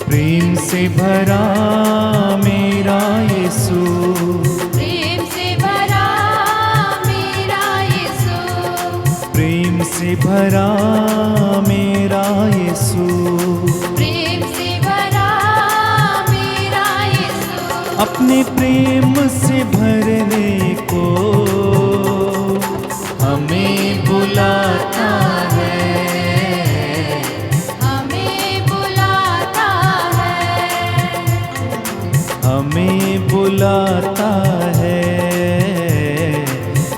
प्रेम से भरा मेरा यीशु, प्रेम से भरा मेरा यीशु, प्रेम से भरा मेरा यीशु, प्रेम से भरा मेरा यीशु, अपने प्रेम से भरने को हमें बुलाता है, हमें बुलाता है, हमें बुलाता है,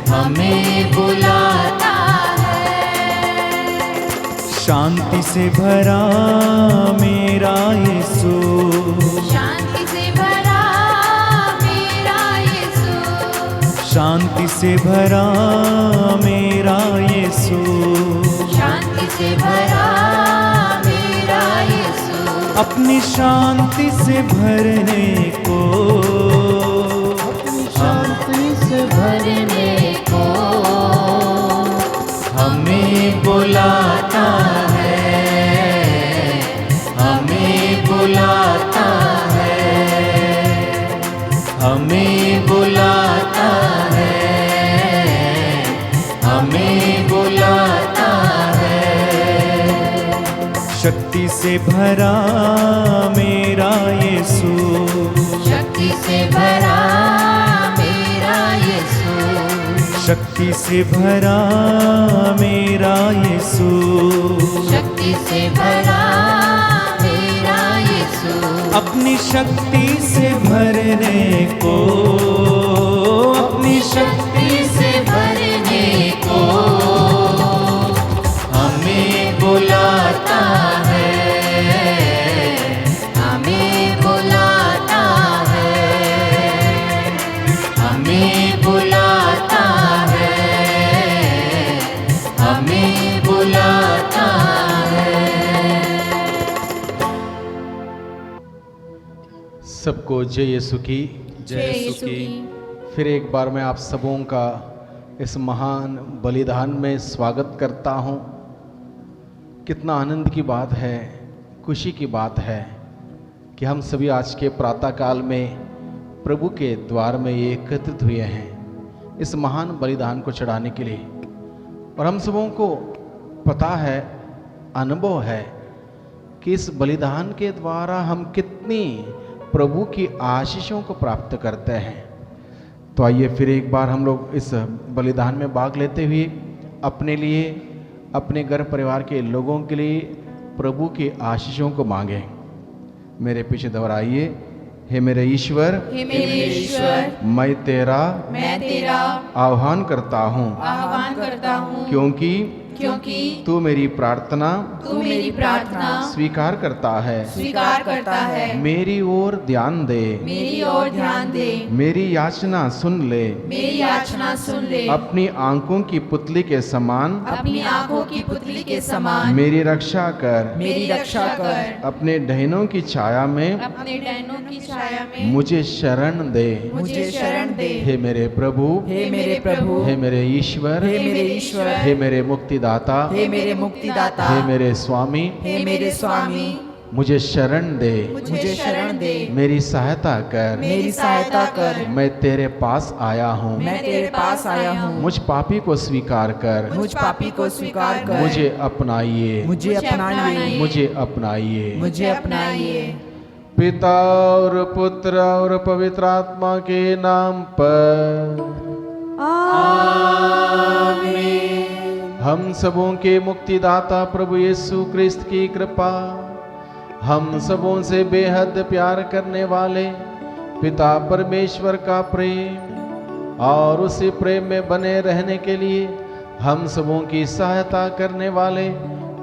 हमें बुलाता है। शांति से भरा मेरा यीशु, शांति से भरा मेरा यीशु, शांति से भरा मेरा यीशु, शांति से भरा मेरा यीशु, अपनी शांति से भरने को, शांति से भरने को हमें बुलाता है, हमें बुलाता है, हमें बुलाता है, हमें बुलाता है। शक्ति से भरा मेरा यीशु, शक्ति से भरा मेरा यीशु, शक्ति से भरा मेरा यीशु, शक्ति से भरा मेरा यीशु, अपनी शक्ति से भरने को, अपनी शक्ति से भरने को हमें बुलाता है, हमें बुलाता है, हमें बुलाता है, हमें बुलाता है। सबको जय यीशु की। जय यीशु की। फिर एक बार मैं आप सबों का इस महान बलिदान में स्वागत करता हूँ। कितना आनंद की बात है, खुशी की बात है कि हम सभी आज के प्रातःकाल में प्रभु के द्वार में एकत्रित हुए हैं इस महान बलिदान को चढ़ाने के लिए। और हम सबों को पता है, अनुभव है कि इस बलिदान के द्वारा हम कितनी प्रभु की आशीषों को प्राप्त करते हैं। तो आइए फिर एक बार हम लोग इस बलिदान में भाग लेते हुए अपने लिए, अपने घर परिवार के लोगों के लिए प्रभु की आशीषों को मांगें। मेरे पीछे दोहराइए। हे मेरे ईश्वर, हे मेरे ईश्वर, मैं तेरा मैं तेरा आह्वान करता हूँ, आह्वान करता हूँ, क्योंकि क्योंकि तू मेरी प्रार्थना तू मेरी प्रार्थना स्वीकार करता है। स्वीकार करता है। मेरी ओर ध्यान दे, मेरी ओर ध्यान दे, मेरी याचना सुन ले। मेरी याचना सुन ले। अपनी आंखों की पुतली के समान अपनी आंखों की पुतली के समान मेरी रक्षा कर। मेरी रक्षा कर। अपने डहनों की छाया में अपने डैनों की छाया में मुझे शरण दे। मुझे शरण दे। हे मेरे प्रभु, हे मेरे प्रभु, हे मेरे ईश्वर, हे मेरे ईश्वर, हे मेरे मुक्तिदाता, हे मेरे मुक्तिदाता, हे मेरे स्वामी, हे मेरे स्वामी, मुझे शरण दे। मुझे शरण दे। मेरी सहायता कर। मेरी सहायता कर। मैं तेरे पास आया हूँ। मैं तेरे पास आया हूँ। मुझ पापी को स्वीकार कर। मुझ पापी को स्वीकार कर। मुझे अपनाइए। मुझे अपनाइए। मुझे अपनाइए। मुझे अपनाइए। पिता और पुत्र और पवित्र आत्मा के नाम पर हम सबों के मुक्तिदाता प्रभु यीशु क्रिस्त की कृपा, हम सबों से बेहद प्यार करने वाले पिता परमेश्वर का प्रेम और उसी प्रेम में बने रहने के लिए हम सबों की सहायता करने वाले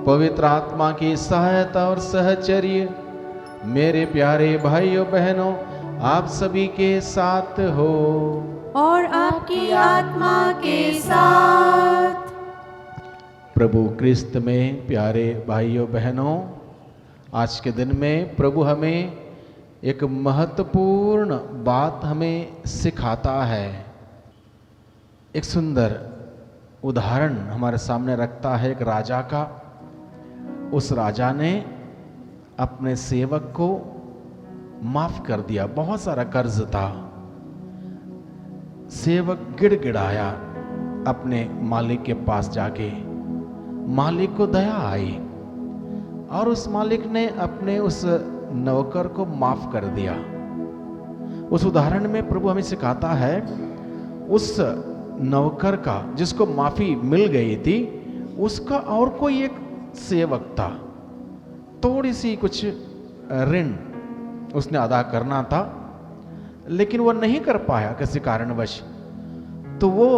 पवित्र आत्मा की सहायता और सहचर्य मेरे प्यारे भाइयों बहनों आप सभी के साथ हो और आपकी आत्मा के साथ। प्रभु क्रिस्त में प्यारे भाइयों बहनों, आज के दिन में प्रभु हमें एक महत्वपूर्ण बात हमें सिखाता है। एक सुंदर उदाहरण हमारे सामने रखता है एक राजा का। उस राजा ने अपने सेवक को माफ कर दिया। बहुत सारा कर्ज था। सेवक गिड़गिड़ाया अपने मालिक के पास जाके। मालिक को दया आई और उस मालिक ने अपने उस नौकर को माफ कर दिया। उस उदाहरण में प्रभु हमें सिखाता है, उस नौकर का जिसको माफी मिल गई थी, उसका और कोई एक सेवक था, थोड़ी सी कुछ ऋण उसने अदा करना था, लेकिन वो नहीं कर पाया किसी कारणवश। तो वो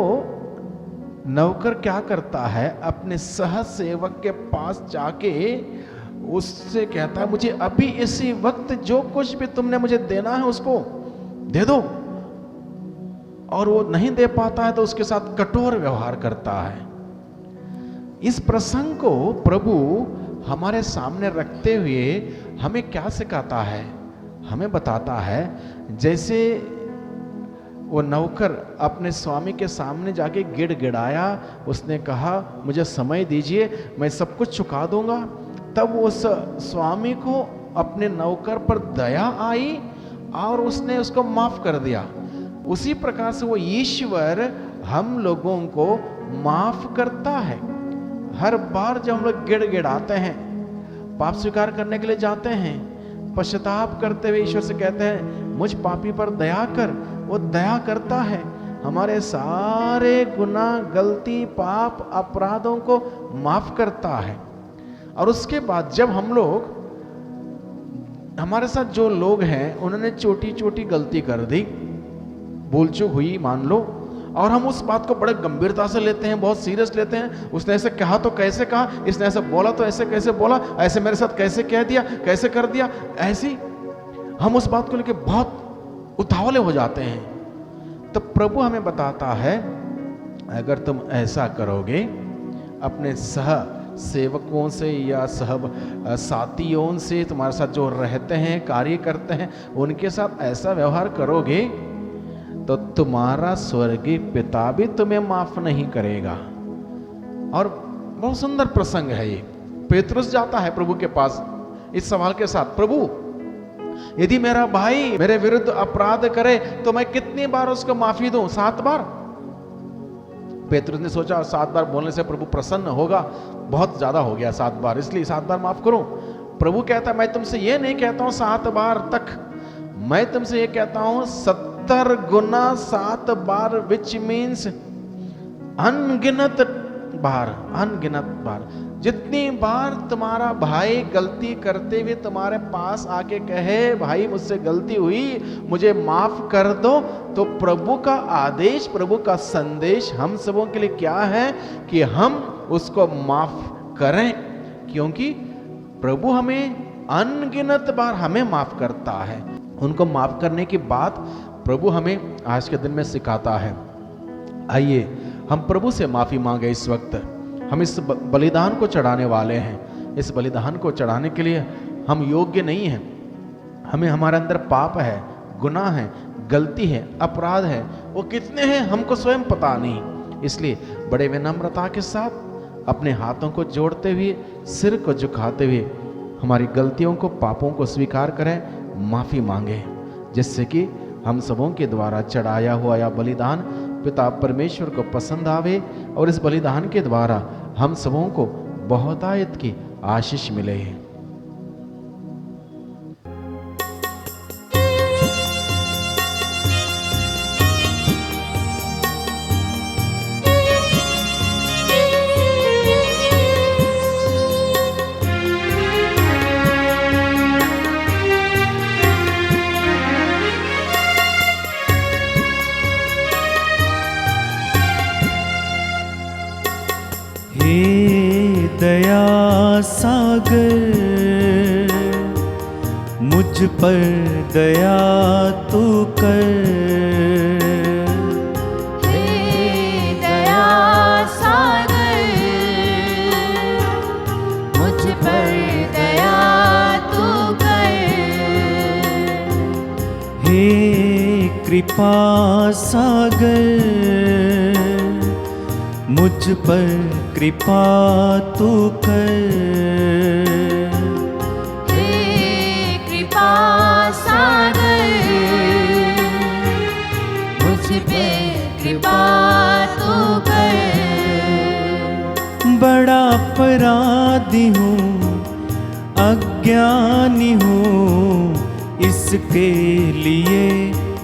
नौकर क्या करता है, अपने सह सेवक के पास जाके उससे कहता है, मुझे अभी इसी वक्त जो कुछ भी तुमने मुझे देना है उसको दे दो। और वो नहीं दे पाता है तो उसके साथ कठोर व्यवहार करता है। इस प्रसंग को प्रभु हमारे सामने रखते हुए हमें क्या सिखाता है? हमें बताता है, जैसे वो नौकर अपने स्वामी के सामने जाके गिड़गिड़ाया, उसने कहा मुझे समय दीजिए, मैं सब कुछ चुका दूंगा। तब उस स्वामी को अपने नौकर पर दया आई और उसने उसको माफ कर दिया। उसी प्रकार से वो ईश्वर हम लोगों को माफ करता है। हर बार जब हम लोग गिड़गिड़ाते हैं, पाप स्वीकार करने के लिए जाते हैं, पश्चाताप करते हुए ईश्वर से कहते हैं मुझ पापी पर दया कर, वो दया करता है। हमारे सारे गुनाह, गलती, पाप, अपराधों को माफ करता है। और उसके बाद जब हम लोग, हमारे साथ जो लोग हैं उन्होंने छोटी छोटी गलती कर दी, भूल चूक हुई मान लो, और हम उस बात को बड़े गंभीरता से लेते हैं, बहुत सीरियस लेते हैं। उसने ऐसे कहा तो कैसे कहा, इसने ऐसे बोला तो ऐसे कैसे बोला, ऐसे मेरे साथ कैसे कह दिया, कैसे कर दिया, ऐसी हम उस बात को लेकर बहुत उतावले हो जाते हैं। तो प्रभु हमें बताता है, अगर तुम ऐसा करोगे, अपने सह सेवकों से या सह साथियों से, तुम्हारे साथ जो रहते हैं, कार्य करते हैं, उनके साथ ऐसा व्यवहार करोगे तो तुम्हारा स्वर्गीय पिता भी तुम्हें माफ नहीं करेगा। और बहुत सुंदर प्रसंग है ये। पेतरुस जाता है प्रभु के पास इस सवाल के साथ, प्रभु यदि मेरा भाई मेरे विरुद्ध अपराध करे तो मैं कितनी बार उसको माफी दूं? 7 बार। पेतरुस ने सोचा 7 बार बोलने से प्रभु प्रसन्न होगा, बहुत ज्यादा हो गया 7 बार, इसलिए 7 बार माफ करूं। प्रभु कहता है मैं तुमसे ये नहीं कहता हूं 7 बार तक, मैं तुमसे ये कहता हूं 70 गुना 7 बार, विच मीन्स अनगिनत बार, अनगिनत बार। जितनी बार तुम्हारा भाई गलती करते हुए तुम्हारे पास आके कहे भाई मुझसे गलती हुई, मुझे माफ कर दो, तो प्रभु का आदेश, प्रभु का संदेश हम सबों के लिए क्या है कि हम उसको माफ करें, क्योंकि प्रभु हमें अनगिनत बार हमें माफ करता है। उनको माफ करने की बात प्रभु हमें आज के दिन में सिखाता है। आइए हम प्रभु से माफी मांगे। इस वक्त हम इस बलिदान को चढ़ाने वाले हैं। इस बलिदान को चढ़ाने के लिए हम योग्य नहीं हैं। हमें, हमारे अंदर पाप है, गुनाह है, गलती है, अपराध है, वो कितने हैं हमको स्वयं पता नहीं। इसलिए बड़े विनम्रता के साथ अपने हाथों को जोड़ते हुए, सिर को झुकाते हुए हमारी गलतियों को, पापों को स्वीकार करें, माफी मांगे, जिससे कि हम सबों के द्वारा चढ़ाया हुआ यह बलिदान पिता परमेश्वर को पसंद आवे और इस बलिदान के द्वारा हम सबों को बहुतायत की आशीष मिले। दया सागर मुझ पर दया तू कर। हे दया सागर मुझ पर दया तू कर। हे कृपा सागर मुझ पर कृपा तू कर। हे अपराधी हूँ, अज्ञानी हूँ, इसके लिए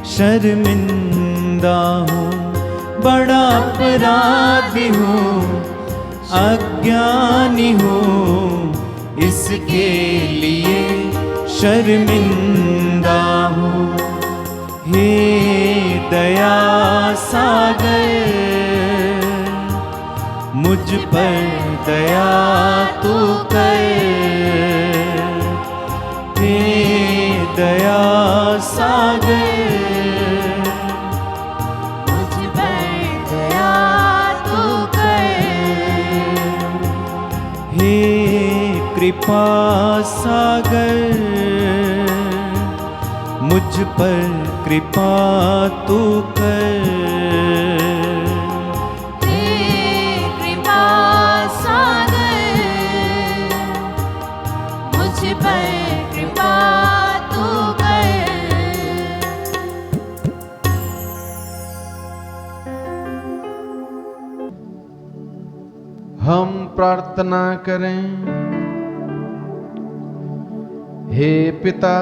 शर्मिंदा हूँ। बड़ा अपराधी हूँ, अज्ञानी हूँ, इसके लिए शर्मिंदा हूँ। हे दया सागर, मुझ पर दया तू कर। हे दया सागर, मुझ पर दया तू कर। हे कृपा सागर, मुझ पर कृपा तू कर। हे कृपा सागर, मुझ पर कृपा तू कर। हम प्रार्थना करें। हे पिता,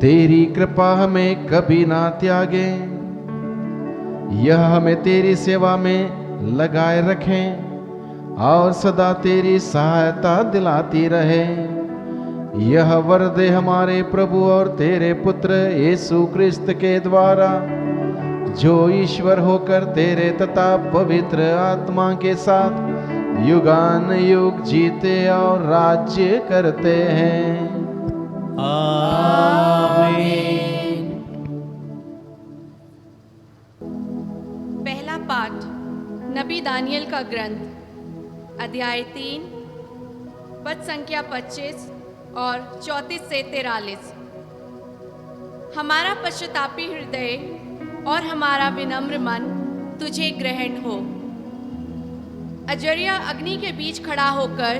तेरी कृपा हमें कभी ना त्यागे, यह हमें तेरी सेवा में लगाए रखें और सदा तेरी सहायता दिलाती रहे। यह वर दे हमारे प्रभु और तेरे पुत्र यीशु क्रिस्त के द्वारा, जो ईश्वर होकर तेरे तथा पवित्र आत्मा के साथ युगान युग जीते और राज्य करते हैं। आमीन। पहला पाठ नबी दानियल का ग्रंथ, अध्याय 3, पद संख्या 25 और 34 से 43। हमारा पश्चातापी हृदय और हमारा विनम्र मन तुझे ग्रहण हो। अजर्या अग्नि के बीच खड़ा होकर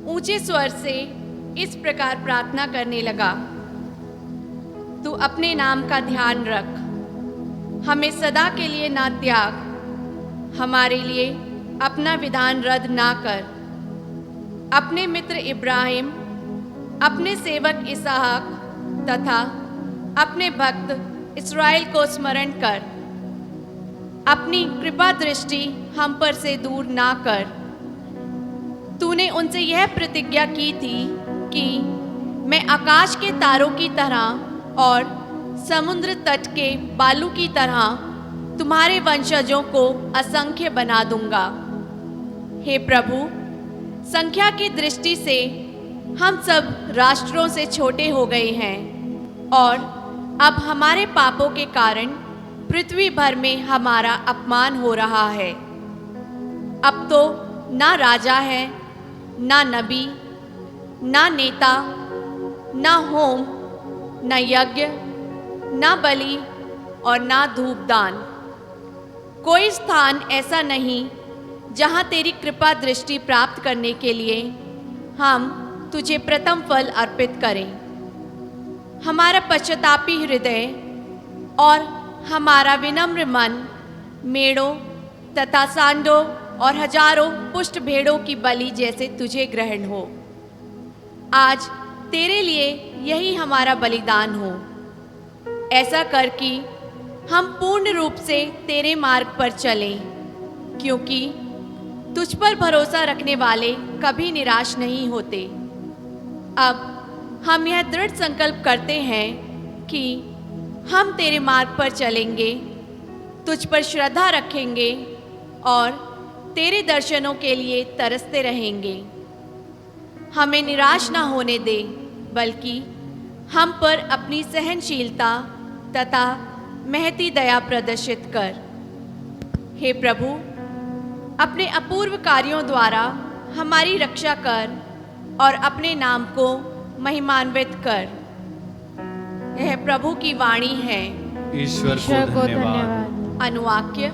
ऊंचे स्वर से इस प्रकार प्रार्थना करने लगा। तू अपने नाम का ध्यान रख, हमें सदा के लिए ना त्याग, हमारे लिए अपना विधान रद्द ना कर। अपने मित्र इब्राहिम, अपने सेवक इसहाक तथा अपने भक्त इस्राएल को स्मरण कर। अपनी कृपा दृष्टि हम पर से दूर ना कर। तूने उनसे यह प्रतिज्ञा की थी कि मैं आकाश के तारों की तरह और समुद्र तट के बालू की तरह तुम्हारे वंशजों को असंख्य बना दूंगा। हे प्रभु, संख्या की दृष्टि से हम सब राष्ट्रों से छोटे हो गए हैं और अब हमारे पापों के कारण पृथ्वी भर में हमारा अपमान हो रहा है। अब तो ना राजा है, ना नबी, ना नेता, ना होम, ना यज्ञ, ना बलि और ना धूपदान। कोई स्थान ऐसा नहीं जहाँ तेरी कृपा दृष्टि प्राप्त करने के लिए हम तुझे प्रथम फल अर्पित करें। हमारा पश्चातापी हृदय और हमारा विनम्र मन मेढ़ों तथा सांडों और हजारों पुष्ट भेड़ों की बलि जैसे तुझे ग्रहण हो। आज तेरे लिए यही हमारा बलिदान हो। ऐसा कर कि हम पूर्ण रूप से तेरे मार्ग पर चलें, क्योंकि तुझ पर भरोसा रखने वाले कभी निराश नहीं होते। अब हम यह दृढ़ संकल्प करते हैं कि हम तेरे मार्ग पर चलेंगे, तुझ पर श्रद्धा रखेंगे और तेरे दर्शनों के लिए तरसते रहेंगे। हमें निराश ना होने दे, बल्कि हम पर अपनी सहनशीलता तथा महती दया प्रदर्शित कर। हे प्रभु, अपने अपूर्व कार्यों द्वारा हमारी रक्षा कर और अपने नाम को महिमान्वित कर। यह प्रभु की वाणी है। ईश्वर को धन्यवाद। अनुवाक्य।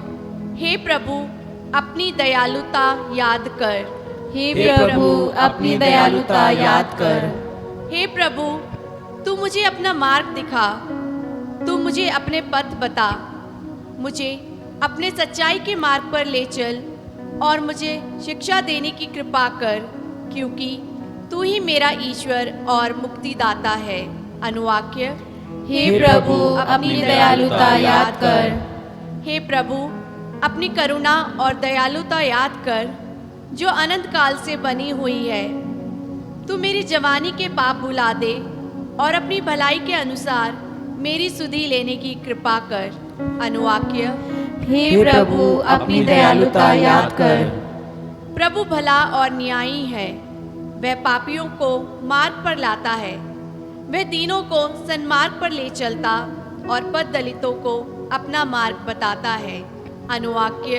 हे प्रभु, अपनी दयालुता याद कर। हे प्रभु, अपनी दयालुता याद कर। हे प्रभु, तू मुझे अपना मार्ग दिखा, तू मुझे अपने पथ बता, मुझे अपने सच्चाई के मार्ग पर ले चल और मुझे शिक्षा देने की कृपा कर, क्योंकि तू ही मेरा ईश्वर और मुक्तिदाता है। अनुवाक्य। हे प्रभु अपनी दयालुता याद कर। हे प्रभु अपनी करुणा और दयालुता याद कर, जो अनंत काल से बनी हुई है। तू मेरी जवानी के पाप भुला दे और अपनी भलाई के अनुसार मेरी सुधि लेने की कृपा कर। अनुवाक्य। हे प्रभु अपनी दयालुता याद कर। प्रभु भला और न्यायी है, वह पापियों को मार्ग पर लाता है। वह दीनों को सन्मार्ग पर ले चलता और पथ दलितों को अपना मार्ग बताता है। अनुवाक्य।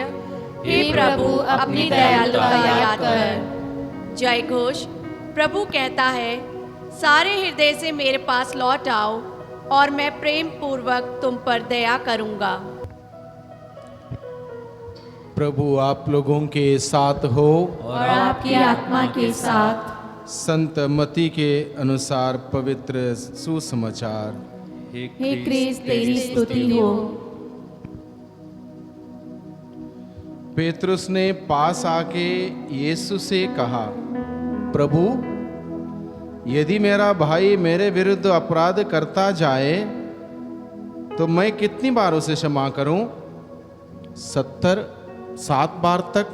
हे प्रभु अपनी दयालुता याद कर। जय घोष। प्रभु कहता है, सारे हृदय से मेरे पास लौट आओ और मैं प्रेम पूर्वक तुम पर दया करूंगा। प्रभु आप लोगों के साथ हो और आपकी आत्मा के साथ। संत मती के अनुसार पवित्र सुसमाचार। हे क्रिस्त तेरी स्तुति हो। पेतरुस ने पास आके यीशु से कहा, प्रभु यदि मेरा भाई मेरे विरुद्ध अपराध करता जाए तो मैं कितनी बार उसे क्षमा करूं? 7 बार तक?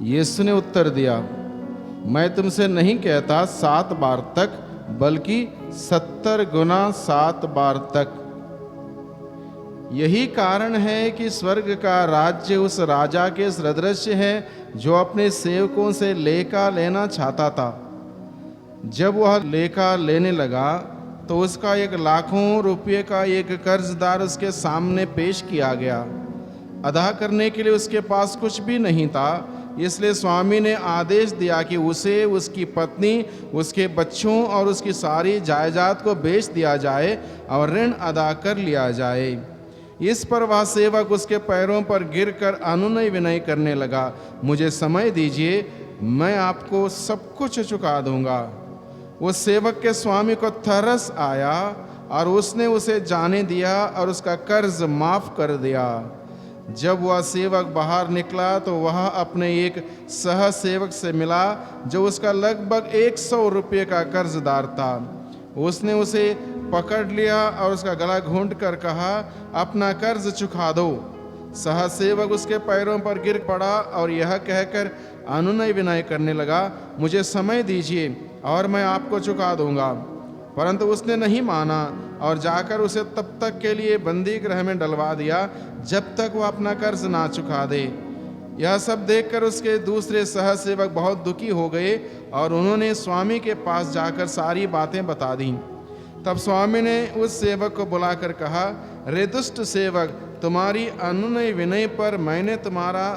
यीशु ने उत्तर दिया, मैं तुमसे नहीं कहता 7 बार तक, बल्कि 70 गुना 7 बार तक। यही कारण है कि स्वर्ग का राज्य उस राजा के सदृश है जो अपने सेवकों से लेखा लेना चाहता था। जब वह लेखा लेने लगा तो उसका 1 लाखों रुपये का एक कर्जदार उसके सामने पेश किया गया। अदा करने के लिए उसके पास कुछ भी नहीं था, इसलिए स्वामी ने आदेश दिया कि उसे, उसकी पत्नी, उसके बच्चों और उसकी सारी जायदाद को बेच दिया जाए और ऋण अदा कर लिया जाए। इस पर वह सेवक उसके पैरों पर गिरकर अनुनय विनय करने लगा, मुझे समय दीजिए, मैं आपको सब कुछ चुका दूंगा। उस सेवक के स्वामी को तरस आया और उसने उसे जाने दिया और उसका कर्ज माफ कर दिया। जब वह सेवक बाहर निकला तो वह अपने एक सह सेवक से मिला जो उसका लगभग 100 रुपये का कर्जदार था। उसने उसे पकड़ लिया और उसका गला घूंट कर कहा, अपना कर्ज चुका दो। सह सेवक उसके पैरों पर गिर पड़ा और यह कहकर अनुनय विनय करने लगा, मुझे समय दीजिए और मैं आपको चुका दूंगा। परंतु उसने नहीं माना और जाकर उसे तब तक के लिए बंदी गृह में डलवा दिया जब तक वह अपना कर्ज ना चुका दे। यह सब देखकर उसके दूसरे सह सेवक बहुत दुखी हो गए और उन्होंने स्वामी के पास जाकर सारी बातें बता दी। तब स्वामी ने उस सेवक को बुलाकर कहा, रे दुष्ट सेवक, तुम्हारी अनुनय विनय पर मैंने तुम्हारा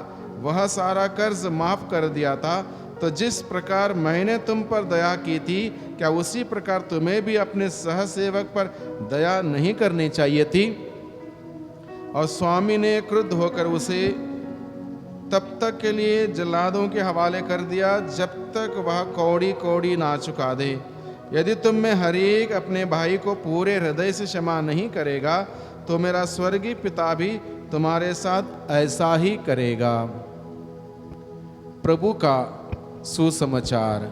वह सारा कर्ज माफ कर दिया था, तो जिस प्रकार मैंने तुम पर दया की थी, क्या उसी प्रकार तुम्हें भी अपने सह सेवक पर दया नहीं करनी चाहिए थी? और स्वामी ने क्रुद्ध होकर उसे तब तक के लिए जल्लादों के हवाले कर दिया जब तक वह कौड़ी कौड़ी ना चुका दे। यदि तुम में हर एक अपने भाई को पूरे हृदय से क्षमा नहीं करेगा तो मेरा स्वर्गीय पिता भी तुम्हारे साथ ऐसा ही करेगा। प्रभु का सुसमाचार।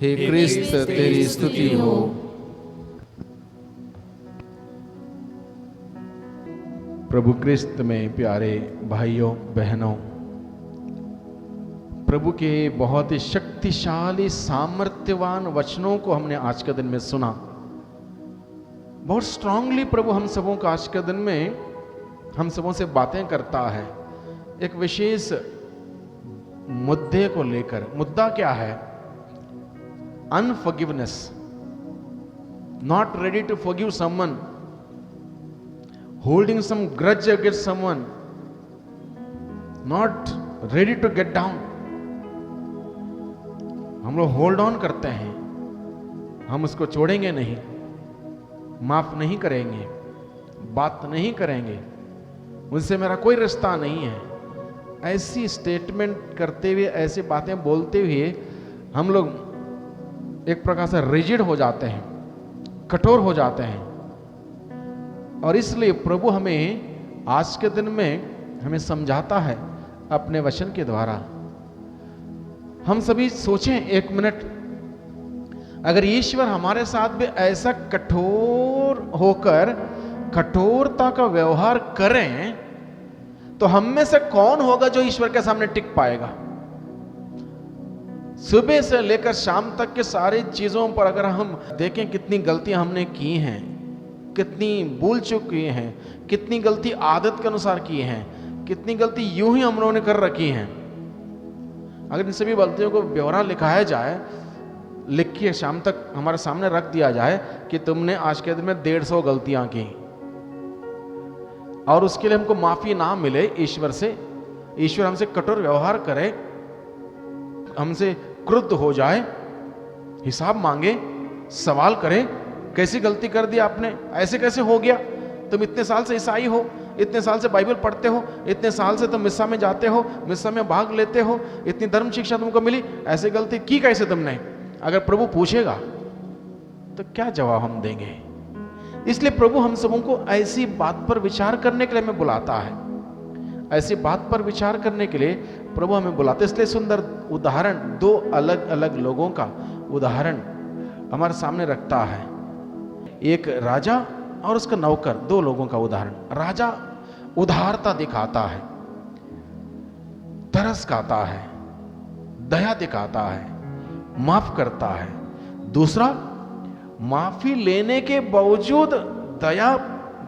हे क्रिस्त तेरी स्तुति हो। प्रभु क्रिस्त में प्यारे भाइयों बहनों, प्रभु के बहुत ही शक्तिशाली सामर्थ्यवान वचनों को हमने आज के दिन में सुना। बहुत स्ट्रांगली प्रभु हम सबों का आज के दिन में हम सबों से बातें करता है एक विशेष मुद्दे को लेकर। मुद्दा क्या है? Unforgiveness, not ready to forgive someone, holding some grudge against someone, not ready to get down. हम लोग होल्ड ऑन करते हैं, हम उसको छोड़ेंगे नहीं, माफ नहीं करेंगे, बात नहीं करेंगे, मुझसे मेरा कोई रिश्ता नहीं है। ऐसी स्टेटमेंट करते हुए, ऐसी बातें बोलते हुए हम लोग एक प्रकार से रिजिड हो जाते हैं, कठोर हो जाते हैं। और इसलिए प्रभु हमें आज के दिन में हमें समझाता है, अपने वचन के द्वारा। हम सभी सोचें एक मिनट, अगर ईश्वर हमारे साथ भी ऐसा कठोर होकर कठोरता का व्यवहार करें, तो हम में से कौन होगा जो ईश्वर के सामने टिक पाएगा? सुबह से लेकर शाम तक के सारी चीजों पर अगर हम देखें कितनी गलतियां हमने की हैं, कितनी भूल चूक की हैं, कितनी गलती आदत के अनुसार की हैं, कितनी गलती यूं ही हम लोगों ने कर रखी हैं। अगर इन सभी गलतियों को ब्यौरा लिखाया जाए, लिख के शाम तक हमारे सामने रख दिया जाए कि तुमने आज के दिन में 150 गलतियां की, और उसके लिए हमको माफी ना मिले ईश्वर से, ईश्वर हमसे कठोर व्यवहार करे, हमसे क्रुद्ध हो जाए, हिसाब मांगे, सवाल करे, कैसी गलती कर दी आपने, ऐसे कैसे हो गया, तुम इतने साल से ईसाई हो, इतने साल से बाइबल पढ़ते हो, इतने साल से तुम मिस्सा में जाते हो, मिस्सा में भाग लेते हो, इतनी धर्म शिक्षा तुमको मिली, ऐसी गलती की कैसे तुमने? अगर प्रभु पूछेगा तो क्या जवाब हम देंगे? इसलिए प्रभु हम सबों को ऐसी बात पर विचार करने के लिए हमें बुलाता है, ऐसी बात पर विचार करने के लिए प्रभु हमें बुलाते। इसलिए सुंदर उदाहरण, दो अलग अलग लोगों का उदाहरण हमारे सामने रखता है। एक राजा और उसका नौकर, दो लोगों का उदाहरण। राजा उदारता दिखाता है, तरस खाता है, दया दिखाता है, माफ करता है। दूसरा, माफी लेने के बावजूद, दया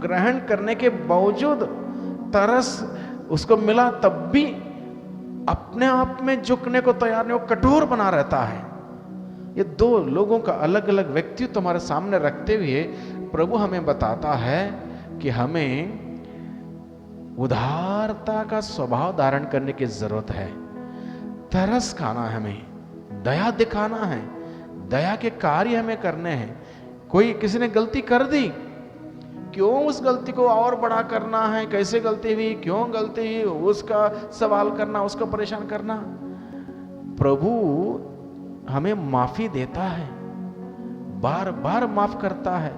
ग्रहण करने के बावजूद, तरस उसको मिला तब भी अपने आप में झुकने को तैयार नहीं, वो कठोर बना रहता है। ये दो लोगों का अलग अलग व्यक्तित्व तुम्हारे सामने रखते हुए प्रभु हमें बताता है कि हमें उदारता का स्वभाव धारण करने की जरूरत है। तरस खाना है, हमें दया दिखाना है, दया के कार्य हमें करने हैं। कोई किसी ने गलती कर दी, क्यों उस गलती को और बड़ा करना है, कैसे गलती हुई, क्यों गलती हुई, उसका सवाल करना, उसको परेशान करना। प्रभु हमें माफी देता है, बार बार माफ करता है।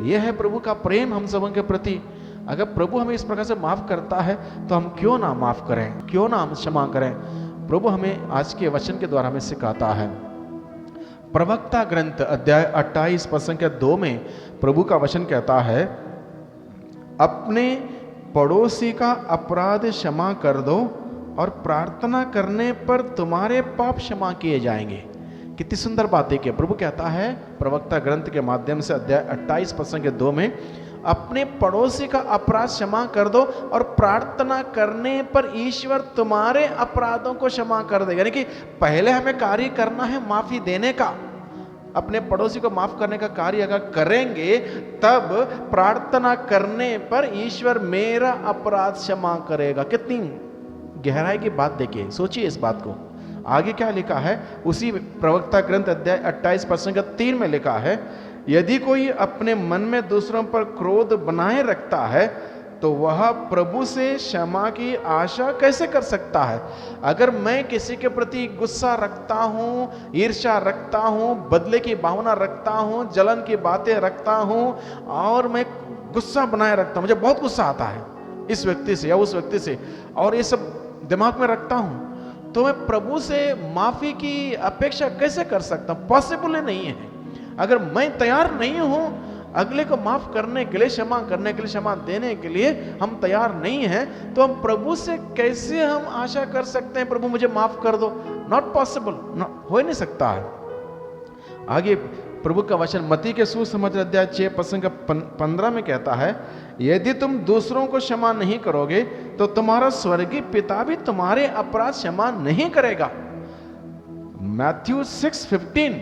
यह है प्रभु का प्रेम हम सबों के प्रति। अगर प्रभु हमें इस प्रकार से माफ करता है तो हम क्यों ना माफ करें, क्यों ना हम क्षमा करें। प्रभु हमें आज के वचन के द्वारा हमें सिखाता है। प्रवक्ता ग्रंथ अध्याय 28 पद संख्या 2 में प्रभु का वचन कहता है, अपने पड़ोसी का अपराध क्षमा कर दो और प्रार्थना करने पर तुम्हारे पाप क्षमा किए जाएंगे। कितनी सुंदर बात है कि प्रभु कहता है प्रवक्ता ग्रंथ के माध्यम से अध्याय 28 पद संख्या 2 में, अपने पड़ोसी का अपराध क्षमा कर दो और प्रार्थना करने पर ईश्वर तुम्हारे अपराधों को क्षमा कर देगा। यानी कि पहले हमें कार्य करना है माफी देने का, अपने पड़ोसी को माफ करने का कार्य अगर करेंगे तब प्रार्थना करने पर ईश्वर मेरा अपराध क्षमा करेगा। कितनी गहराई की बात देखिए, सोचिए इस बात को। आगे क्या लिखा है उसी प्रवक्ता ग्रंथ अध्याय 28 पद संख्या 3 में लिखा है, यदि कोई अपने मन में दूसरों पर क्रोध बनाए रखता है तो वह प्रभु से क्षमा की आशा कैसे कर सकता है। अगर मैं किसी के प्रति गुस्सा रखता हूँ, ईर्ष्या रखता हूँ, बदले की भावना रखता हूँ, जलन की बातें रखता हूँ और मैं गुस्सा बनाए रखता हूँ, मुझे बहुत गुस्सा आता है इस व्यक्ति से या उस व्यक्ति से, और ये सब दिमाग में रखता हूँ, तो मैं प्रभु से माफी की अपेक्षा कैसे कर सकता हूँ? पॉसिबल ही नहीं है। अगर मैं तैयार नहीं हूं अगले को माफ करने के लिए, क्षमा करने के लिए, क्षमा देने के लिए हम तैयार नहीं हैं, तो हम प्रभु से कैसे हम आशा कर सकते हैं प्रभु मुझे माफ कर दो? नॉट पॉसिबल, हो ही नहीं सकता है। आगे प्रभु का वचन मत्ती के सुसमाचार अध्याय 6 पद संख्या 15 में कहता है, यदि तुम दूसरों को क्षमा नहीं करोगे तो तुम्हारा स्वर्गीय पिता भी तुम्हारे अपराध क्षमा नहीं करेगा। मैथ्यू 6:15,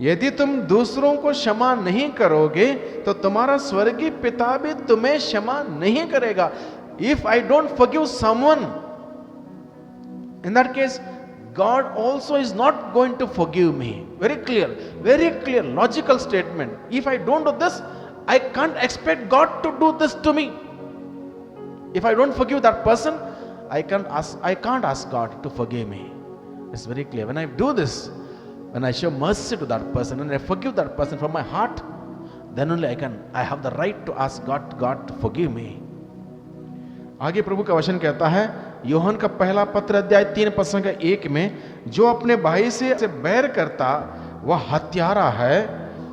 यदि तुम दूसरों को क्षमा नहीं करोगे तो तुम्हारा स्वर्गीय पिता भी तुम्हें क्षमा नहीं करेगा। If I don't forgive someone, in that case God also is not going to forgive me. Very clear, logical statement. If I don't do this, I can't expect God to do this to me. If I don't forgive that person, I can't ask God to forgive me. It's very clear. When I do this, when I show mercy to that person and I forgive that person from my heart, then only I have the right to ask God to forgive me. आगे प्रभु का वचन कहता है, यूहन्ना का पहला पत्र अध्याय 3:1 में, जो अपने भाई से बैर करता वह हत्यारा है,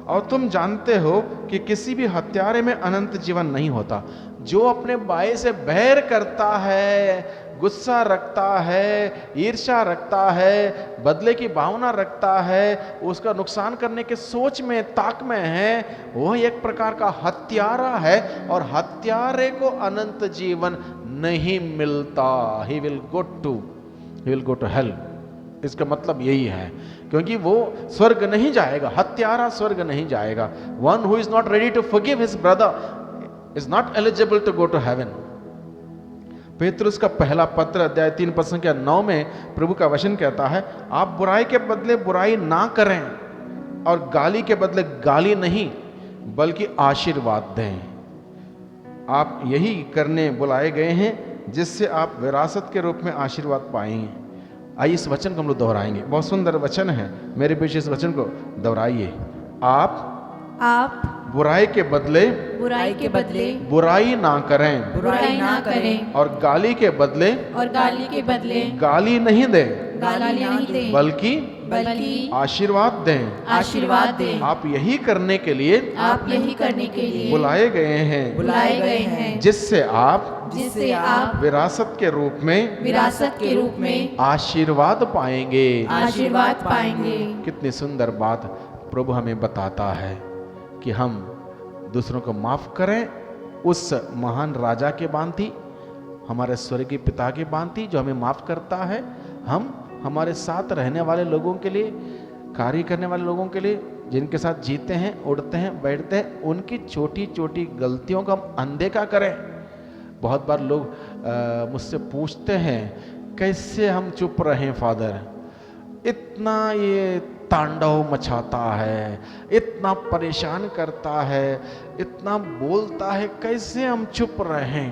और तुम जानते हो कि किसी भी हत्यारे में अनंत जीवन नहीं होता। जो अपने भाई से बैर करता है, गुस्सा रखता है, ईर्ष्या रखता है, बदले की भावना रखता है, उसका नुकसान करने के सोच में, ताक में है, वह एक प्रकार का हत्यारा है, और हत्यारे को अनंत जीवन नहीं मिलता। He will go to hell. इसका मतलब यही है, क्योंकि वो स्वर्ग नहीं जाएगा, हत्यारा स्वर्ग नहीं जाएगा। One who is not ready to forgive his brother is not eligible to go to heaven. पेतरुस का पहला पत्र अध्याय 3:9 में प्रभु का वचन कहता है, आप बुराई के बदले बुराई ना करें, और गाली के बदले गाली नहीं बल्कि आशीर्वाद दें। आप यही करने बुलाए गए हैं, जिससे आप विरासत के रूप में आशीर्वाद पाएंगे। आइए इस वचन को हम लोग दोहराएंगे, बहुत सुंदर वचन है, मेरे पीछे इस वचन को दोहराइए। आप बुराई के बदले बुराई ना करें, बुराई ना करें, और गाली के बदले गाली नहीं दें, बल्कि आशीर्वाद दें। आप यही करने के लिए बुलाए गए हैं, जिससे आप विरासत के रूप में आशीर्वाद पाएंगे। कितनी सुंदर बात प्रभु हमें बताता है कि हम दूसरों को माफ करें, उस महान राजा के भांति, हमारे स्वर्गीय पिता के भांति जो हमें माफ करता है। हम हमारे साथ रहने वाले लोगों के लिए, कार्य करने वाले लोगों के लिए, जिनके साथ जीते हैं, उड़ते हैं, बैठते हैं, उनकी छोटी छोटी गलतियों का हम अनदेखा करें। बहुत बार लोग मुझसे पूछते हैं, कैसे हम चुप रहें फादर, इतना ये तांडव मचाता है, इतना परेशान करता है, इतना बोलता है, कैसे हम चुप रहें।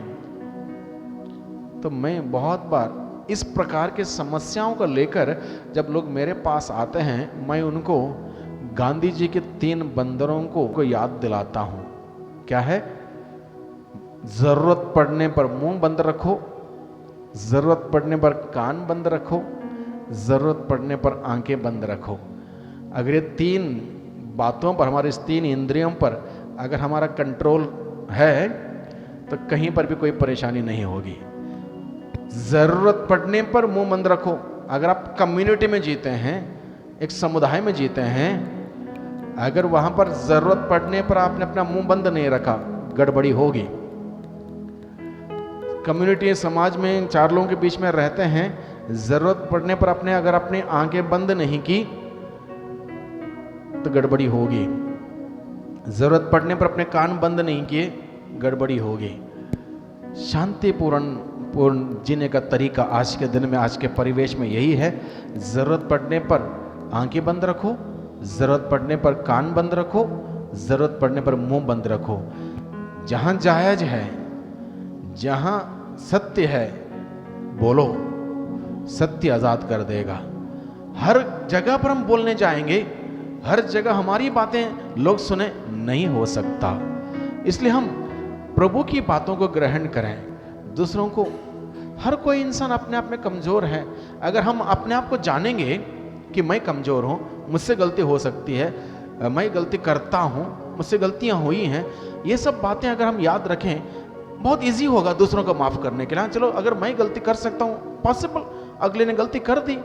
तो मैं बहुत बार इस प्रकार के समस्याओं को लेकर जब लोग मेरे पास आते हैं, मैं उनको गांधी जी के 3 बंदरों को याद दिलाता हूं। क्या है? जरूरत पड़ने पर मुंह बंद रखो, जरूरत पड़ने पर कान बंद रखो, जरूरत पड़ने पर आंखें बंद रखो। अगर ये 3 बातों पर, हमारे इस 3 इंद्रियों पर अगर हमारा कंट्रोल है, तो कहीं पर भी कोई परेशानी नहीं होगी। जरूरत पड़ने पर मुंह बंद रखो। अगर आप कम्युनिटी में जीते हैं, एक समुदाय में जीते हैं, अगर वहां पर जरूरत पड़ने पर आपने अपना मुंह बंद नहीं रखा, गड़बड़ी होगी। कम्युनिटी, समाज में 4 लोगों के बीच में रहते हैं, जरूरत पड़ने पर आपने अगर अपनी आंखें बंद नहीं की तो गड़बड़ी होगी। जरूरत पड़ने पर अपने कान बंद नहीं किए, गड़बड़ी होगी। शांतिपूर्ण जीने का तरीका आज के दिन में, आज के परिवेश में यही है। जरूरत पड़ने पर आंखें बंद रखो, जरूरत पड़ने पर कान बंद रखो, जरूरत पड़ने पर मुंह बंद रखो। जहां जायज है, जहां सत्य है, बोलो, सत्य आजाद कर देगा। हर जगह पर हम बोलने जाएंगे, हर जगह हमारी बातें लोग सुने, नहीं हो सकता। इसलिए हम प्रभु की बातों को ग्रहण करें। दूसरों को, हर कोई इंसान अपने आप में कमजोर है। अगर हम अपने आप को जानेंगे कि मैं कमजोर हूं, मुझसे गलती हो सकती है, मैं गलती करता हूं, मुझसे गलतियां हुई हैं, ये सब बातें अगर हम याद रखें, बहुत इजी होगा दूसरों को माफ करने के लिए। चलो, अगर मैं गलती कर सकता हूं, पॉसिबल, अगले ने गलती कर दी,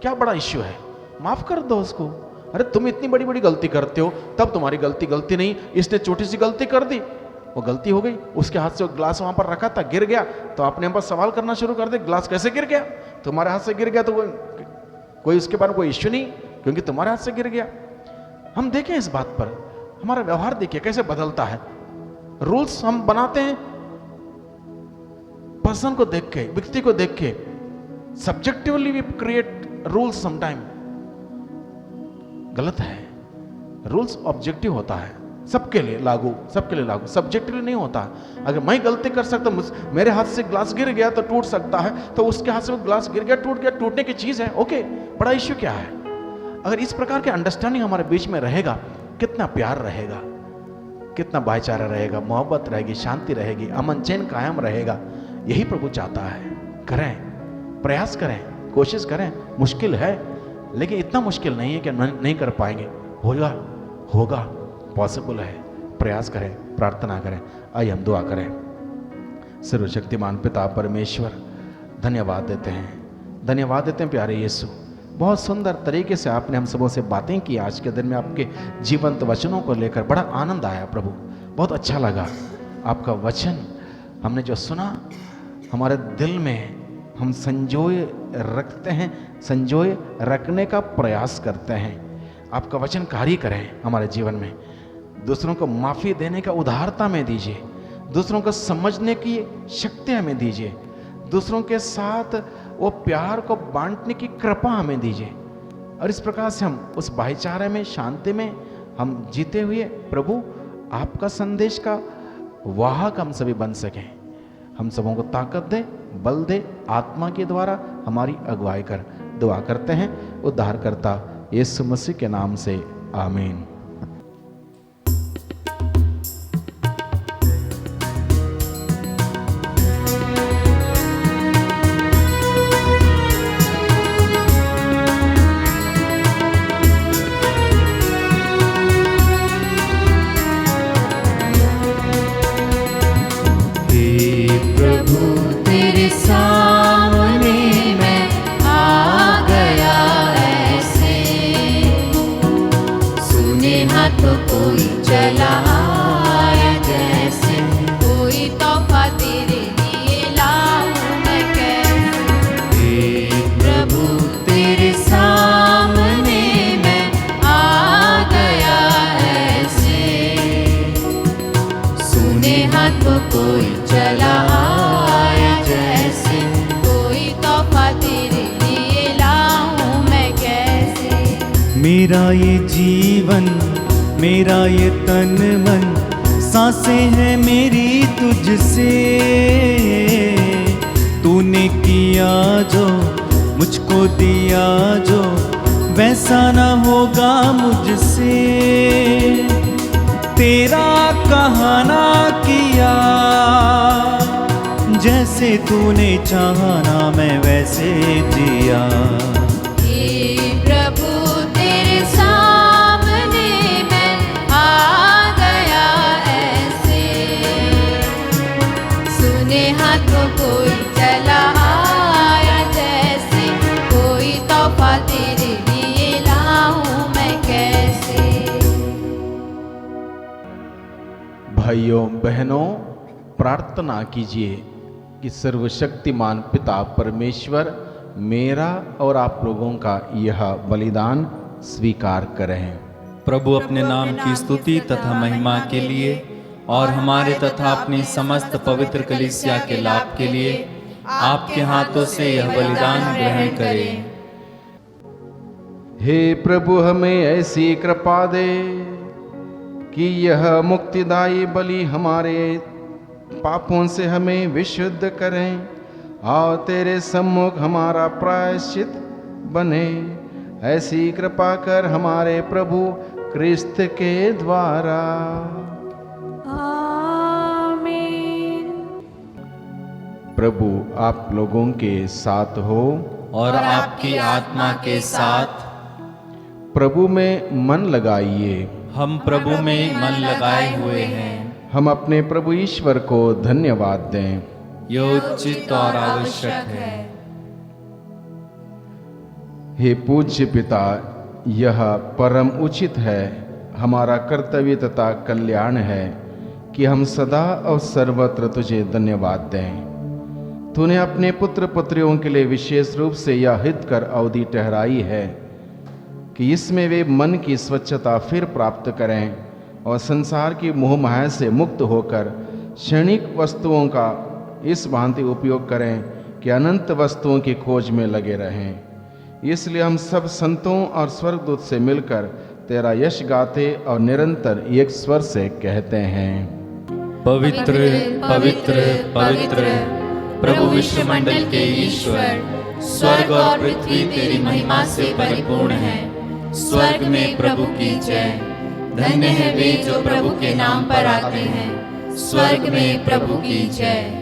क्या बड़ा इश्यू है, माफ कर दो उसको। अरे तुम इतनी बड़ी बड़ी गलती करते हो, तब तुम्हारी गलती नहीं, इसने छोटी सी गलती कर दी, वो गलती हो गई। उसके हाथ से वो ग्लास वहां पर रखा था, गिर गया, तो आपने हम पर सवाल करना शुरू कर दे, ग्लास कैसे गिर गया? तुम्हारे हाथ से गिर गया, तो कोई उसके बारे में कोई इश्यू नहीं, क्योंकि तुम्हारे हाथ से गिर गया। हम देखें इस बात पर, हमारा व्यवहार देखिए कैसे बदलता है। रूल्स हम बनाते हैं पर्सन को देख के, व्यक्ति को देख के। Subjectively we create rules sometime. गलत है। रूल्स ऑब्जेक्टिव होता है, सबके लिए लागू, सब्जेक्टिवली नहीं होता। अगर मैं गलती कर सकता, मेरे हाथ से ग्लास गिर गया तो टूट सकता है, तो उसके हाथ से वो ग्लास गिर गया, टूट गया, टूटने की चीज है, ओके, बड़ा इश्यू क्या है? अगर इस प्रकार के अंडरस्टैंडिंग हमारे बीच में रहेगा, कितना प्यार रहेगा, कितना भाईचारा रहेगा, मोहब्बत रहेगी, शांति रहेगी, अमन चैन कायम रहेगा। यही प्रभु चाहता है। करें। प्रयास करें, कोशिश करें। मुश्किल है, लेकिन इतना मुश्किल नहीं है कि नहीं कर पाएंगे। होगा, होगा, पॉसिबल है। प्रयास करें, प्रार्थना करें। आइए हम दुआ करें। सर्वशक्तिमान पिता परमेश्वर, धन्यवाद देते हैं, धन्यवाद देते हैं प्यारे यीशु। बहुत सुंदर तरीके से आपने हम सबों से बातें की आज के दिन में, आपके जीवंत वचनों को लेकर बड़ा आनंद आया प्रभु। बहुत अच्छा लगा आपका वचन हमने जो सुना, हमारे दिल में हम संजोए रखते हैं, संजोए रखने का प्रयास करते हैं। आपका वचन कार्य करें हमारे जीवन में। दूसरों को माफ़ी देने का उदारता में दीजिए, दूसरों को समझने की शक्ति हमें दीजिए, दूसरों के साथ वो प्यार को बांटने की कृपा हमें दीजिए। और इस प्रकार से हम उस भाईचारे में, शांति में हम जीते हुए प्रभु आपका संदेश का वाहक हम सभी बन सकें। हम सबों को ताकत दे, बल दे, आत्मा के द्वारा हमारी अगुवाई कर। दुआ करते हैं उद्धारकर्ता यीशु मसीह के नाम से, आमीन। तो कोई चला आया जैसे, कोई तोहफा तेरे लिए लाऊं मैं कैसे। हे प्रभु तेरे सामने मैं आ गया ऐसे, सुने हाथ तो कोई चला आया जैसे, कोई तोहफा तेरे लिए लाऊं मैं कैसे। मेरा ये जीवन, मेरा ये तन मन, सांसें हैं मेरी तुझसे। तूने किया जो, मुझको दिया जो, वैसा ना होगा मुझसे। तेरा कहना किया, जैसे तूने चाहा ना मैं वैसे जिया। तो कोई चला आया जैसे, कोई तोहफा तेरे लिए लाऊं मैं कैसे। भाइयों बहनों, प्रार्थना कीजिए कि सर्वशक्तिमान पिता परमेश्वर मेरा और आप लोगों का यह बलिदान स्वीकार करें। प्रभु अपने नाम की स्तुति तथा महिमा के लिए और हमारे तथा अपनी समस्त पवित्र कलीसिया के लाभ के लिए आपके हाथों से यह बलिदान ग्रहण करें। हे प्रभु, हमें ऐसी कृपा दे कि यह मुक्तिदायी बलि हमारे पापों से हमें विशुद्ध करें और तेरे सम्मुख हमारा प्रायश्चित बने। ऐसी कृपा कर हमारे प्रभु क्रिस्त के द्वारा। प्रभु आप लोगों के साथ हो और आपकी आत्मा के साथ। प्रभु में मन लगाइए। हम प्रभु में मन लगाए हुए हैं। हम अपने प्रभु ईश्वर को धन्यवाद दें। यह उचित और आवश्यक है। हे पूज्य पिता, यह परम उचित है, हमारा कर्तव्य तथा कल्याण है कि हम सदा और सर्वत्र तुझे धन्यवाद दें। तूने अपने पुत्र पुत्रियों के लिए विशेष रूप से यह हित कर अवधि ठहराई है कि इसमें वे मन की स्वच्छता फिर प्राप्त करें और संसार की मोह माया से मुक्त होकर क्षणिक वस्तुओं का इस भांति उपयोग करें कि अनंत वस्तुओं की खोज में लगे रहें। इसलिए हम सब संतों और स्वर्गदूत से मिलकर तेरा यश गाते और निरंतर एक स्वर से कहते हैं, पवित्र पवित्र पवित्र प्रभु विश्वमंडल के ईश्वर, स्वर्ग और पृथ्वी तेरी महिमा से परिपूर्ण है। स्वर्ग में प्रभु की जय। धन्य है वे जो प्रभु के नाम पर आते हैं। स्वर्ग में प्रभु की जय।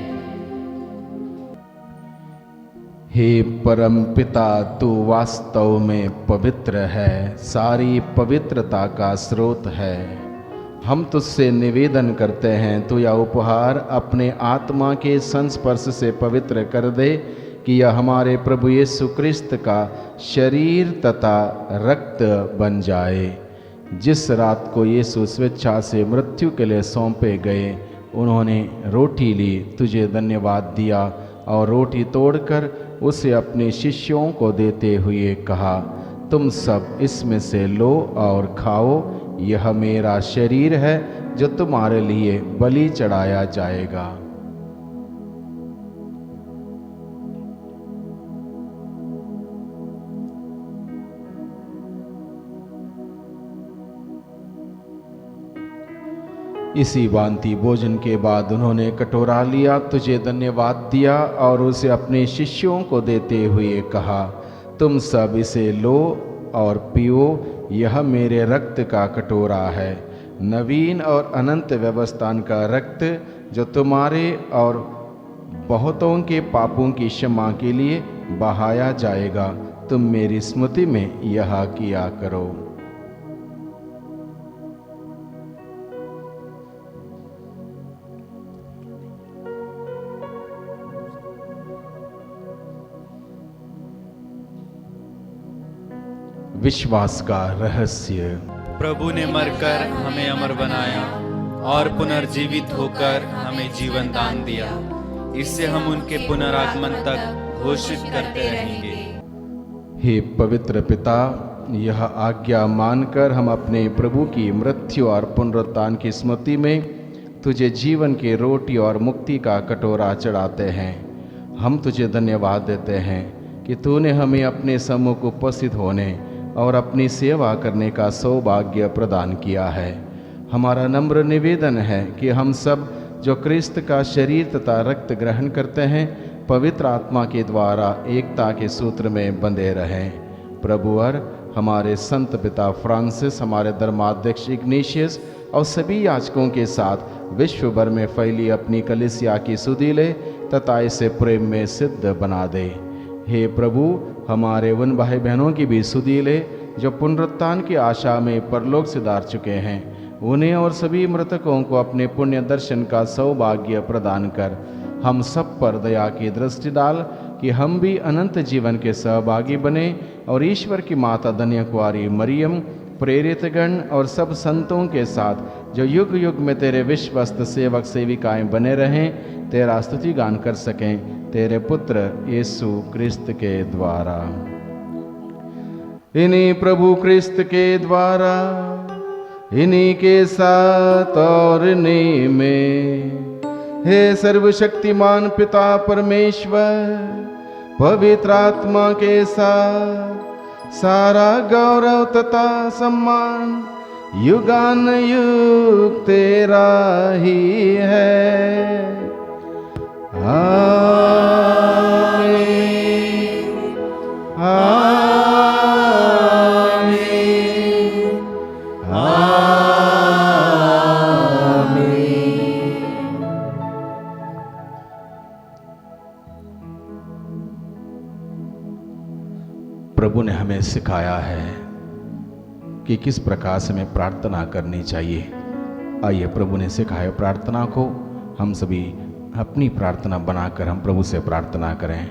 हे परम पिता, तू वास्तव में पवित्र है, सारी पवित्रता का स्रोत है। हम तुझसे निवेदन करते हैं, तू यह उपहार अपने आत्मा के संस्पर्श से पवित्र कर दे कि यह हमारे प्रभु यीशु क्रिस्त का शरीर तथा रक्त बन जाए। जिस रात को यीशु स्वेच्छा से मृत्यु के लिए सौंपे गए, उन्होंने रोटी ली, तुझे धन्यवाद दिया और रोटी तोड़कर उसे अपने शिष्यों को देते हुए कहा, तुम सब इसमें से लो और खाओ, यह मेरा शरीर है जो तुम्हारे लिए बलि चढ़ाया जाएगा। इसी भांति भोजन के बाद उन्होंने कटोरा लिया, तुझे धन्यवाद दिया और उसे अपने शिष्यों को देते हुए कहा, तुम सब इसे लो और पियो, यह मेरे रक्त का कटोरा है, नवीन और अनंत व्यवस्थान का रक्त, जो तुम्हारे और बहुतों के पापों की क्षमा के लिए बहाया जाएगा। तुम मेरी स्मृति में यह किया करो। विश्वास का रहस्य। प्रभु ने मरकर हमें अमर बनाया और पुनर्जीवित होकर हमें जीवन दान दिया। इससे हम उनके पुनरागमन तक घोषित करते रहेंगे। हे पवित्र पिता, यह आज्ञा मानकर हम अपने प्रभु की मृत्यु और पुनरुत्थान की स्मृति में तुझे जीवन की रोटी और मुक्ति का कटोरा चढ़ाते हैं। हम तुझे धन्यवाद देते हैं कि तूने हमें अपने सम्मुख उपस्थित होने और अपनी सेवा करने का सौभाग्य प्रदान किया है। हमारा नम्र निवेदन है कि हम सब जो क्रिस्त का शरीर तथा रक्त ग्रहण करते हैं, पवित्र आत्मा के द्वारा एकता के सूत्र में बंधे रहें। प्रभुवर हमारे संत पिता फ्रांसिस, हमारे धर्माध्यक्ष इग्नेशियस और सभी याजकों के साथ विश्व भर में फैली अपनी कलीसिया की सुधि ले तथा इसे प्रेम में सिद्ध बना दे। हे प्रभु, हमारे उन भाई बहनों की भी सुधि ले जो पुनरुत्थान की आशा में परलोक सिधार चुके हैं। उन्हें और सभी मृतकों को अपने पुण्य दर्शन का सौभाग्य प्रदान कर हम सब पर दया की दृष्टि डाल कि हम भी अनंत जीवन के सहभागी बने और ईश्वर की माता धन्य कुंवारी मरियम, प्रेरितगण और सब संतों के साथ जो युग युग में तेरे विश्वस्त सेवक सेविकाएं बने रहें, तेरा स्तुति गान कर सकें तेरे पुत्र यीशु क्रिस्त के द्वारा। इन्हीं प्रभु क्रिस्त के द्वारा, इन्हीं के साथ और इन्हीं में, हे सर्वशक्तिमान पिता परमेश्वर, पवित्र आत्मा के साथ सारा गौरव तथा सम्मान युगानुयुग तेरा ही है। आमीन, आमीन, आमीन। प्रभु ने हमें सिखाया है कि किस प्रकार से हमें प्रार्थना करनी चाहिए। आइए प्रभु ने सिखाया प्रार्थना को हम सभी अपनी प्रार्थना बनाकर हम प्रभु से प्रार्थना करें।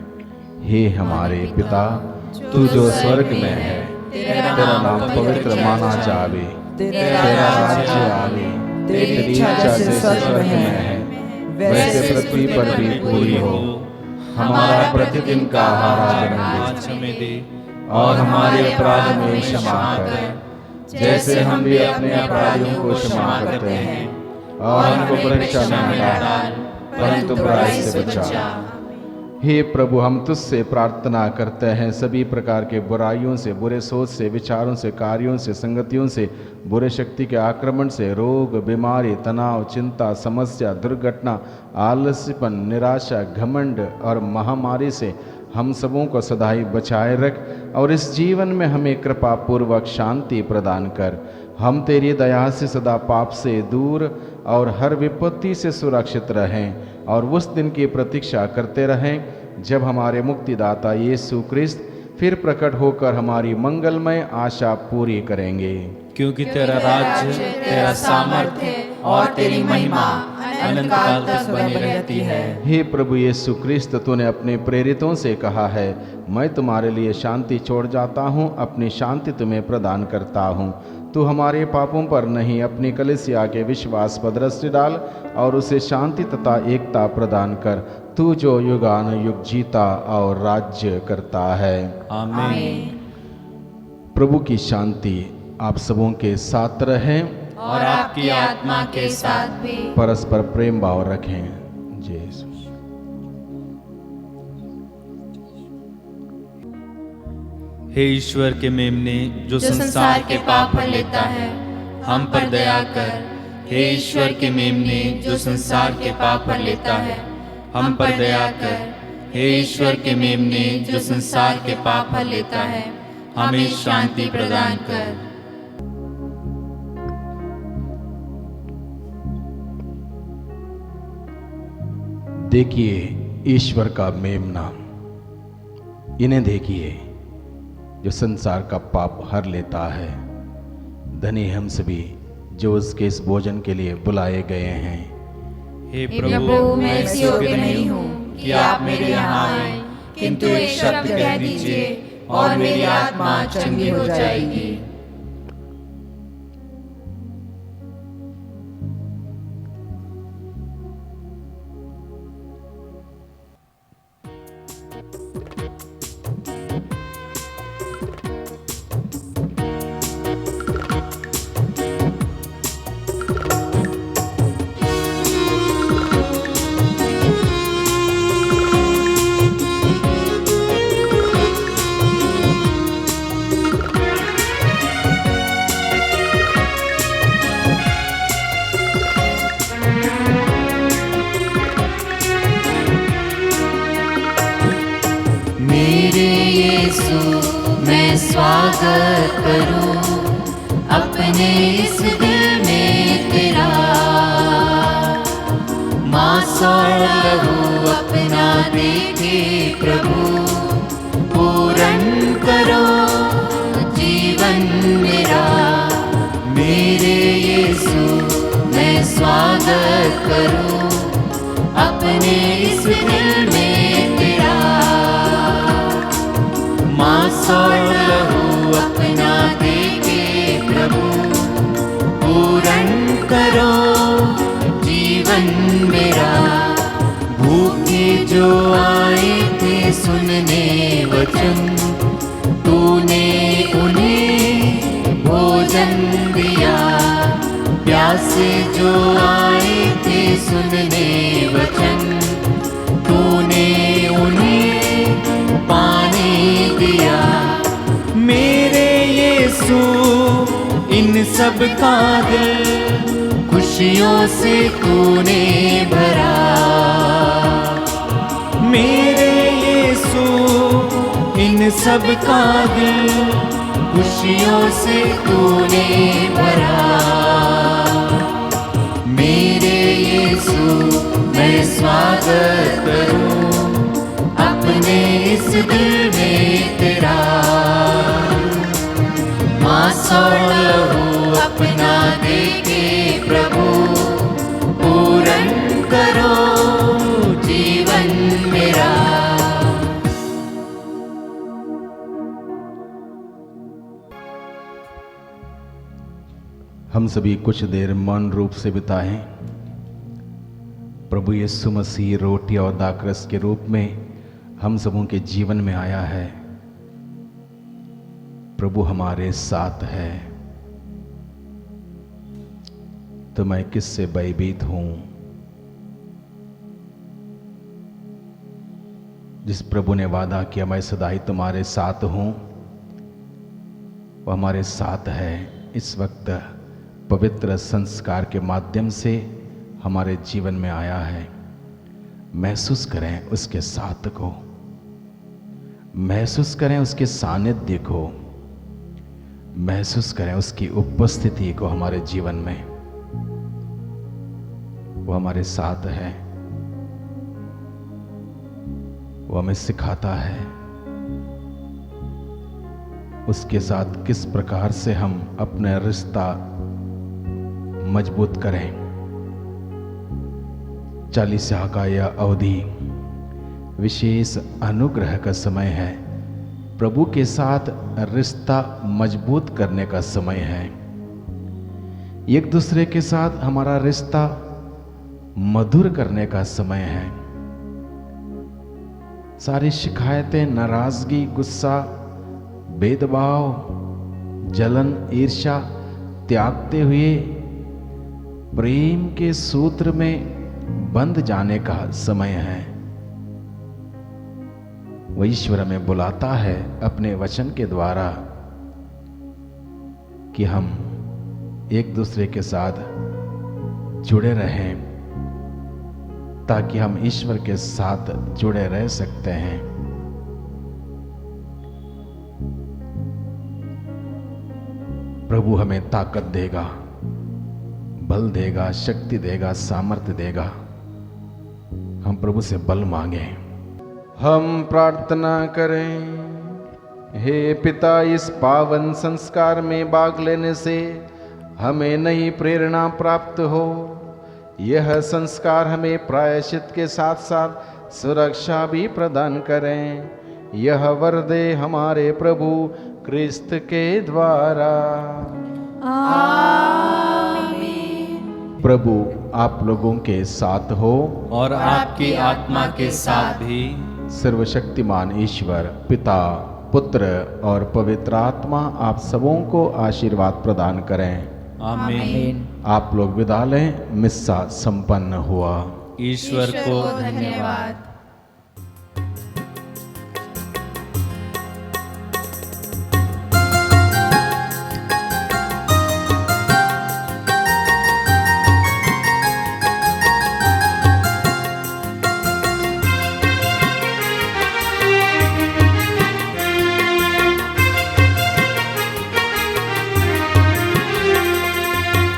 हे हमारे पिता, तू जो स्वर्ग में है, तेरा नाम पवित्र माना जावे, तेरा राज्य आवे, तेरी इच्छा जैसे स्वर्ग में है वैसे पृथ्वी पर भी पूरी हो। हमारा प्रतिदिन का आहार आज हमें दे और हमारे अपराध में क्षमा कर, जैसे हम भी अपने अपराधियों को क्षमा करते हैं, और हमको परीक्षा में न डाल परंतु बुराई से बचा। हे प्रभु, हम तुझसे प्रार्थना करते हैं सभी प्रकार के बुराइयों से, बुरे सोच से, विचारों से, कार्यों से, संगतियों से, बुरे शक्ति के आक्रमण से, रोग, बीमारी, तनाव, चिंता, समस्या, दुर्घटना, आलस्यपन, निराशा, घमंड और महामारी से हम सबों को सदाई बचाए रख और इस जीवन में हमें कृपा पूर्वक शांति प्रदान कर। हम तेरी दया से सदा पाप से दूर और हर विपत्ति से सुरक्षित रहें और उस दिन की प्रतीक्षा करते रहें जब हमारे मुक्तिदाता यीशु क्रिस्त फिर प्रकट होकर हमारी मंगलमय आशा पूरी करेंगे। क्योंकि तेरा राज्य, तेरा सामर्थ्य और तेरी महिमा अनंत काल तक बनी रहती है। हे प्रभु यीशु क्रिस्त, तूने अपने प्रेरितों से कहा है, मैं तुम्हारे लिए शांति छोड़ जाता हूँ, अपनी शांति तुम्हें प्रदान करता हूँ। तू हमारे पापों पर नहीं, अपनी कलीसिया के विश्वास पर दृष्टि डाल और उसे शांति तथा एकता प्रदान कर, तू जो युगानुयुग जीता और राज्य करता है। आमीन। प्रभु की शांति आप सबों के साथ रहे और आपकी आत्मा के साथ भी। परस्पर प्रेम भाव रखें। जय यीशु। हे ईश्वर के मेमने, जो संसार के पाप हर लेता है, हम पर दया कर। हे ईश्वर के मेमने, जो संसार के पाप हर लेता है, हम पर दया कर। हे ईश्वर के मेमने, जो संसार के पाप हर लेता है, हमें शांति प्रदान कर। देखिए ईश्वर का मेमना, इन्हें देखिए जो संसार का पाप हर लेता है। धनी हम सभी जो उसके इस भोजन के लिए बुलाए गए हैं। हे प्रभु, मैं इस योग्य नहीं हूँ कि आप मेरे यहाँ आए, किंतु एक शब्द कह दीजिए और मेरी आत्मा चंगी हो जाएगी। स्वागत करूं अपने इस दिल में तेरा, मांस और लहू अपना देके प्रभु पूर्ण करो जीवन मेरा। मेरे यीशु मैं स्वागत करूं अपने इस दिल में तेरा, मांस और लहू अपना देके प्रभु पूर्ण करो जीवन मेरा। भूखे जो आए थे सुनने वचन, तूने उन्हें भोजन दिया। प्यासे जो आए थे सुनने वचन, तूने उन्हें पानी दिया। मेरे यीशु इन सब का दिल खुशियों से तूने भरा। मेरे यीशु इन सब का दिल खुशियों से तूने भरा। मेरे यीशु मैं स्वागत करूं अपने इस दिल में तेरा, मांस और लहू अपना देके प्रभु पूर्ण करो जीवन मेरा। हम सभी कुछ देर मौन रूप से बिताएं। प्रभु यीशु मसीह रोटी और दाखरस के रूप में हम सबों के जीवन में आया है। प्रभु हमारे साथ है, तो मैं किससे भयभीत हूं। जिस प्रभु ने वादा किया मैं सदा ही तुम्हारे साथ हूं, वो हमारे साथ है। इस वक्त पवित्र संस्कार के माध्यम से हमारे जीवन में आया है। महसूस करें उसके साथ को, महसूस करें उसके सानिध्य को, महसूस करें उसकी उपस्थिति को हमारे जीवन में। वो हमारे साथ है, वो वो हमें सिखाता है उसके साथ किस प्रकार से हम अपना रिश्ता मजबूत करें। चालीसा का यह अवधि विशेष अनुग्रह का समय है, प्रभु के साथ रिश्ता मजबूत करने का समय है, एक दूसरे के साथ हमारा रिश्ता मधुर करने का समय है। सारी शिकायतें, नाराजगी, गुस्सा, भेदभाव, जलन, ईर्ष्या त्यागते हुए प्रेम के सूत्र में बंध जाने का समय है। वह ईश्वर हमें बुलाता है अपने वचन के द्वारा कि हम एक दूसरे के साथ जुड़े रहें ताकि हम ईश्वर के साथ जुड़े रह सकते हैं। प्रभु हमें ताकत देगा, बल देगा, शक्ति देगा, सामर्थ्य देगा। हम प्रभु से बल मांगे। हम प्रार्थना करें। हे पिता, इस पावन संस्कार में भाग लेने से हमें नई प्रेरणा प्राप्त हो। यह संस्कार हमें प्रायश्चित के साथ साथ सुरक्षा भी प्रदान करें। यह वर दे हमारे प्रभु क्रिस्त के द्वारा। आमीन। प्रभु आप लोगों के साथ हो और आपकी आत्मा के साथ भी। सर्वशक्तिमान ईश्वर पिता, पुत्र और पवित्र आत्मा आप सबों को आशीर्वाद प्रदान करें। आमीन। आप लोग विदा लें। मिस्सा संपन्न हुआ। ईश्वर को धन्यवाद।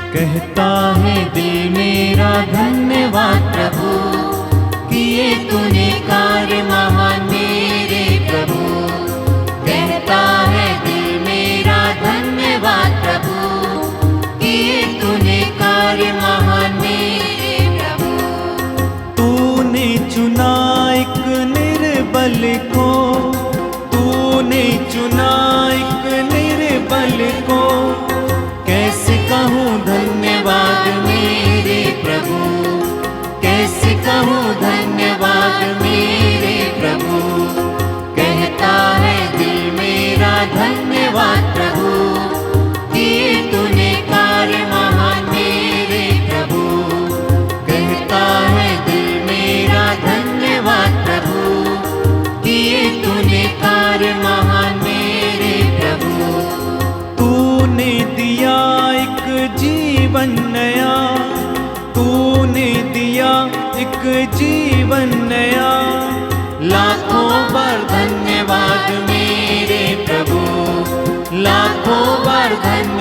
कहता है दिल मेरा धन्यवाद प्रभु, किए तूने कार्य महान मेरे प्रभु। कहता है दिल मेरा धन्यवाद प्रभु, किए तूने कार्य महान मेरे प्रभु। तूने चुना एक निर्बल को, तूने चुना एक निर्बल को, कैसे कहूँ धन्यवाद मेरे प्रभु, कैसे कहूँ धन्यवाद मेरे प्रभु। कहता है दिल मेरा धन्यवाद प्रभु, किए तूने कार्य महान मेरे प्रभु। कहता है दिल मेरा धन्यवाद प्रभु, किए तूने कार्य महान मेरे प्रभु। तूने दिया जीवन नया, तूने दिया एक जीवन नया। लाखों बार धन्यवाद मेरे प्रभु, लाखों बार धन्यवाद।